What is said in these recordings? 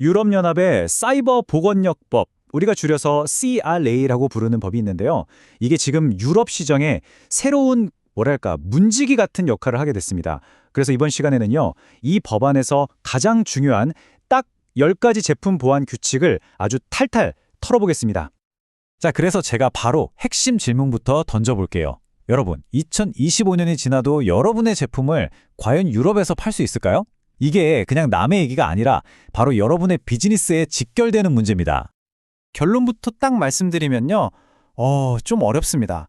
유럽연합의 사이버 보건력법, 우리가 줄여서 CRA라고 부르는 법이 있는데요. 이게 지금 유럽 시정에 새로운 문지기 같은 역할을 하게 됐습니다. 그래서 이번 시간에는요, 이 법안에서 가장 중요한 딱 10가지 제품 보안 규칙을 아주 탈탈 털어보겠습니다. 자, 그래서 제가 바로 핵심 질문부터 던져볼게요. 여러분, 2025년이 지나도 여러분의 제품을 과연 유럽에서 팔 수 있을까요? 이게 그냥 남의 얘기가 아니라 바로 여러분의 비즈니스에 직결되는 문제입니다. 결론부터 딱 말씀드리면요. 좀 어렵습니다.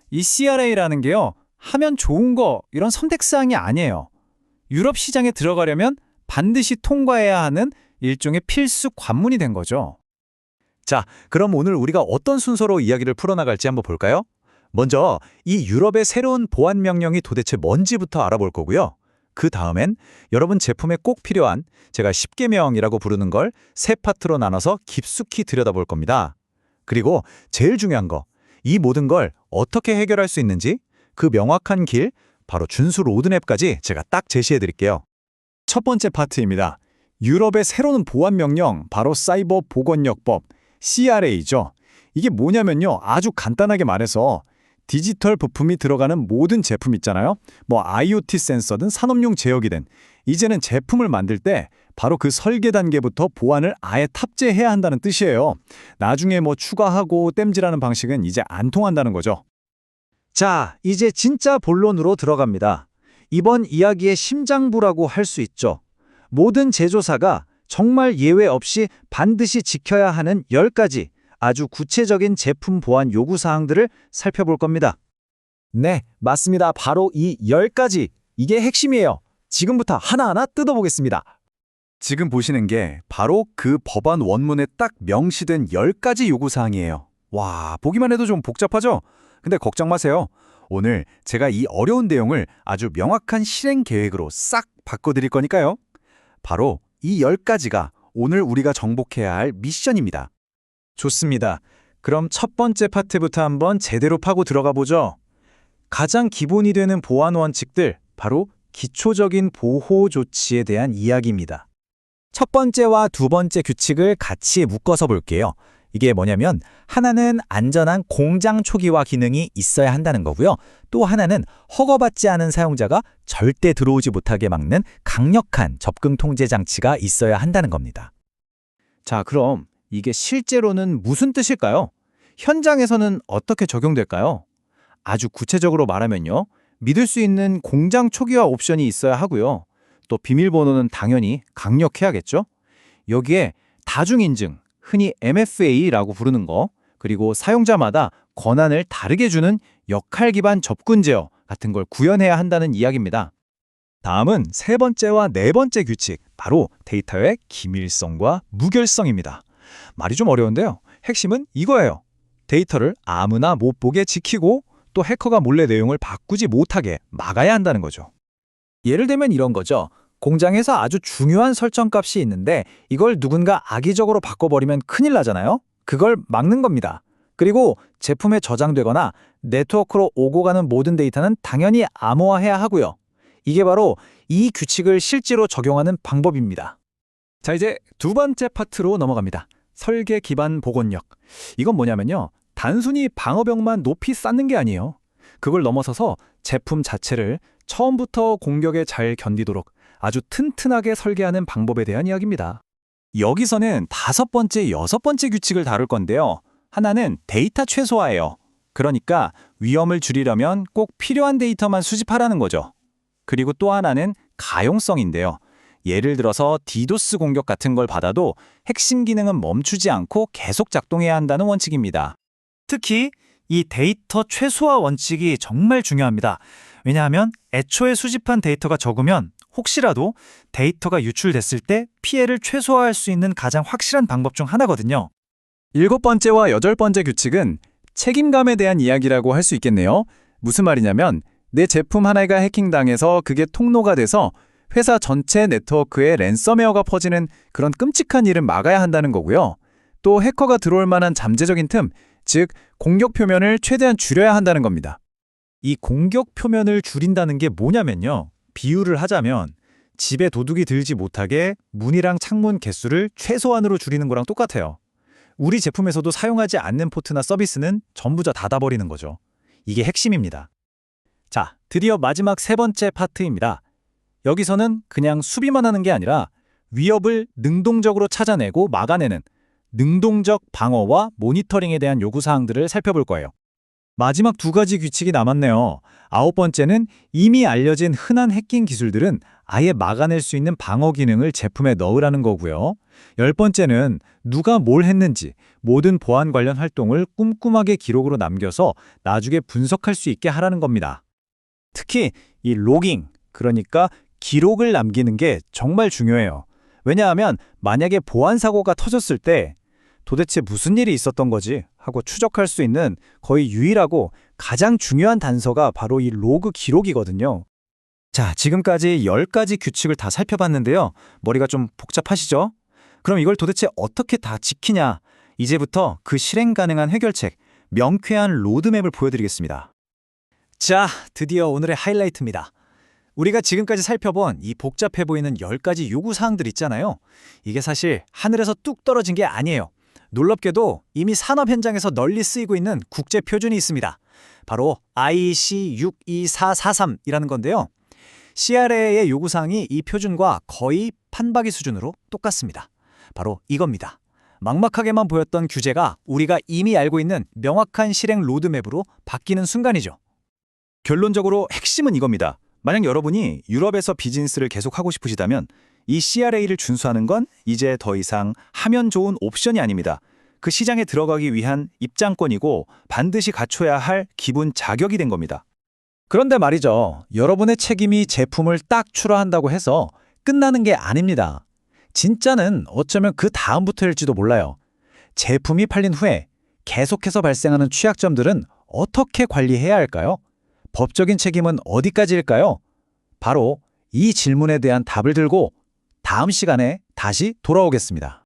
이 CRA라는 게요. 하면 좋은 거 이런 선택사항이 아니에요. 유럽 시장에 들어가려면 반드시 통과해야 하는 일종의 필수 관문이 된 거죠. 자, 그럼 오늘 우리가 어떤 순서로 이야기를 풀어나갈지 한번 볼까요? 먼저 이 유럽의 새로운 보안 명령이 도대체 뭔지부터 알아볼 거고요. 그 다음엔 여러분 제품에 꼭 필요한 제가 10계명이라고 부르는 걸 세 파트로 나눠서 깊숙이 들여다볼 겁니다. 그리고 제일 중요한 거, 이 모든 걸 어떻게 해결할 수 있는지 그 명확한 길, 바로 준수 로드맵까지 제가 딱 제시해 드릴게요. 첫 번째 파트입니다. 유럽의 새로운 보안 명령, 바로 사이버 보건력법, CRA죠. 이게 뭐냐면요. 아주 간단하게 말해서 디지털 부품이 들어가는 모든 제품 있잖아요. IoT 센서든 산업용 제어기든 이제는 제품을 만들 때 바로 그 설계 단계부터 보안을 아예 탑재해야 한다는 뜻이에요. 나중에 추가하고 땜질하는 방식은 이제 안 통한다는 거죠. 자, 이제 진짜 본론으로 들어갑니다. 이번 이야기의 심장부라고 할 수 있죠. 모든 제조사가 정말 예외 없이 반드시 지켜야 하는 10가지 아주 구체적인 제품 보안 요구사항들을 살펴볼 겁니다. 네, 맞습니다. 바로 이 10가지. 이게 핵심이에요. 지금부터 하나하나 뜯어보겠습니다. 지금 보시는 게 바로 그 법안 원문에 딱 명시된 10가지 요구사항이에요. 와, 보기만 해도 좀 복잡하죠? 근데 걱정 마세요. 오늘 제가 이 어려운 내용을 아주 명확한 실행 계획으로 싹 바꿔드릴 거니까요. 바로 이 10가지가 오늘 우리가 정복해야 할 미션입니다. 좋습니다. 그럼 첫 번째 파트부터 한번 제대로 파고 들어가 보죠. 가장 기본이 되는 보안 원칙들, 바로 기초적인 보호 조치에 대한 이야기입니다. 첫 번째와 두 번째 규칙을 같이 묶어서 볼게요. 이게 뭐냐면 하나는 안전한 공장 초기화 기능이 있어야 한다는 거고요. 또 하나는 허가받지 않은 사용자가 절대 들어오지 못하게 막는 강력한 접근 통제 장치가 있어야 한다는 겁니다. 자, 그럼 이게 실제로는 무슨 뜻일까요? 현장에서는 어떻게 적용될까요? 아주 구체적으로 말하면요. 믿을 수 있는 공장 초기화 옵션이 있어야 하고요. 또 비밀번호는 당연히 강력해야겠죠? 여기에 다중인증, 흔히 MFA라고 부르는 거, 그리고 사용자마다 권한을 다르게 주는 역할 기반 접근 제어 같은 걸 구현해야 한다는 이야기입니다. 다음은 세 번째와 네 번째 규칙, 바로 데이터의 기밀성과 무결성입니다. 말이 좀 어려운데요. 핵심은 이거예요. 데이터를 아무나 못 보게 지키고 또 해커가 몰래 내용을 바꾸지 못하게 막아야 한다는 거죠. 예를 들면 이런 거죠. 공장에서 아주 중요한 설정값이 있는데 이걸 누군가 악의적으로 바꿔버리면 큰일 나잖아요. 그걸 막는 겁니다. 그리고 제품에 저장되거나 네트워크로 오고 가는 모든 데이터는 당연히 암호화해야 하고요. 이게 바로 이 규칙을 실제로 적용하는 방법입니다. 자, 이제 두 번째 파트로 넘어갑니다. 설계 기반 보건력. 이건 뭐냐면요. 단순히 방어벽만 높이 쌓는 게 아니에요. 그걸 넘어서서 제품 자체를 처음부터 공격에 잘 견디도록 아주 튼튼하게 설계하는 방법에 대한 이야기입니다. 여기서는 다섯 번째, 여섯 번째 규칙을 다룰 건데요. 하나는 데이터 최소화예요. 그러니까 위험을 줄이려면 꼭 필요한 데이터만 수집하라는 거죠. 그리고 또 하나는 가용성인데요. 예를 들어서 디도스 공격 같은 걸 받아도 핵심 기능은 멈추지 않고 계속 작동해야 한다는 원칙입니다. 특히 이 데이터 최소화 원칙이 정말 중요합니다. 왜냐하면 애초에 수집한 데이터가 적으면 혹시라도 데이터가 유출됐을 때 피해를 최소화할 수 있는 가장 확실한 방법 중 하나거든요. 일곱 번째와 여덟 번째 규칙은 책임감에 대한 이야기라고 할 수 있겠네요. 무슨 말이냐면 내 제품 하나가 해킹당해서 그게 통로가 돼서 회사 전체 네트워크에 랜섬웨어가 퍼지는 그런 끔찍한 일을 막아야 한다는 거고요. 또 해커가 들어올 만한 잠재적인 틈, 즉 공격 표면을 최대한 줄여야 한다는 겁니다. 이 공격 표면을 줄인다는 게 뭐냐면요. 비유를 하자면 집에 도둑이 들지 못하게 문이랑 창문 개수를 최소한으로 줄이는 거랑 똑같아요. 우리 제품에서도 사용하지 않는 포트나 서비스는 전부 다 닫아버리는 거죠. 이게 핵심입니다. 자, 드디어 마지막 세 번째 파트입니다. 여기서는 그냥 수비만 하는 게 아니라 위협을 능동적으로 찾아내고 막아내는 능동적 방어와 모니터링에 대한 요구사항들을 살펴볼 거예요. 마지막 두 가지 규칙이 남았네요. 아홉 번째는 이미 알려진 흔한 해킹 기술들은 아예 막아낼 수 있는 방어 기능을 제품에 넣으라는 거고요. 열 번째는 누가 뭘 했는지 모든 보안 관련 활동을 꼼꼼하게 기록으로 남겨서 나중에 분석할 수 있게 하라는 겁니다. 특히 이 로깅, 그러니까 기록을 남기는 게 정말 중요해요. 왜냐하면 만약에 보안 사고가 터졌을 때 도대체 무슨 일이 있었던 거지 하고 추적할 수 있는 거의 유일하고 가장 중요한 단서가 바로 이 로그 기록이거든요. 자, 지금까지 10가지 규칙을 다 살펴봤는데요. 머리가 좀 복잡하시죠? 그럼 이걸 도대체 어떻게 다 지키냐? 이제부터 그 실행 가능한 해결책, 명쾌한 로드맵을 보여드리겠습니다. 자, 드디어 오늘의 하이라이트입니다. 우리가 지금까지 살펴본 이 복잡해 보이는 10가지 요구사항들 있잖아요. 이게 사실 하늘에서 뚝 떨어진 게 아니에요. 놀랍게도 이미 산업 현장에서 널리 쓰이고 있는 국제 표준이 있습니다. 바로 IEC 62443이라는 건데요. CRA의 요구사항이 이 표준과 거의 판박이 수준으로 똑같습니다. 바로 이겁니다. 막막하게만 보였던 규제가 우리가 이미 알고 있는 명확한 실행 로드맵으로 바뀌는 순간이죠. 결론적으로 핵심은 이겁니다. 만약 여러분이 유럽에서 비즈니스를 계속하고 싶으시다면 이 CRA를 준수하는 건 이제 더 이상 하면 좋은 옵션이 아닙니다. 그 시장에 들어가기 위한 입장권이고 반드시 갖춰야 할 기본 자격이 된 겁니다. 그런데 말이죠. 여러분의 책임이 제품을 딱 출하한다고 해서 끝나는 게 아닙니다. 진짜는 어쩌면 그 다음부터일지도 몰라요. 제품이 팔린 후에 계속해서 발생하는 취약점들은 어떻게 관리해야 할까요? 법적인 책임은 어디까지일까요? 바로 이 질문에 대한 답을 들고 다음 시간에 다시 돌아오겠습니다.